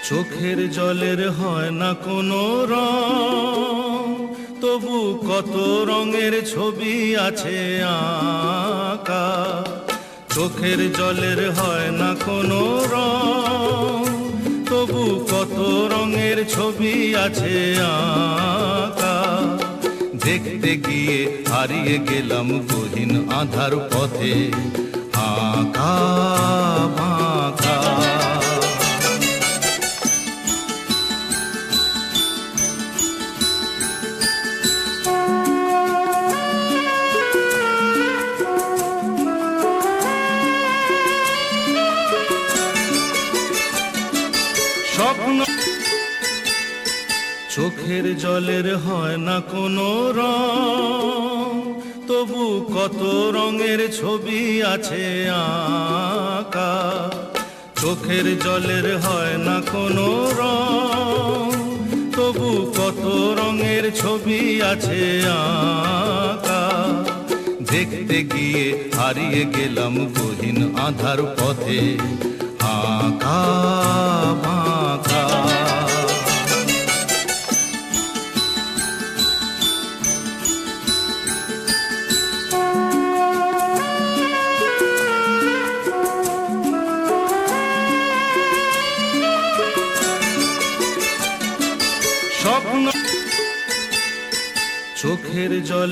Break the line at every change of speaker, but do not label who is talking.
চোখের জলের হয় না কোনো রং, তবু কত রঙের ছবি আছে আঁকা। চোখের জলের হয় না কোনো রং, তবু কত রঙের ছবি আছে আঁকা। দেখতে গিয়ে হারিয়ে গেলাম গহীন আধার পথে, আঁকা বাঁকা। স্বপ্ন চোখের জলের হয় না কোনো রং, তবু কত রঙের ছবি আছে আঁকা। চোখের জলের হয় না কোনো রং, তবু কত রঙের ছবি আছে আঁকা। দেখতে গিয়ে হারিয়ে গেলাম গহীন আধার পথে, আঁকা বাঁকা। স্বপ্ন চোখের জলে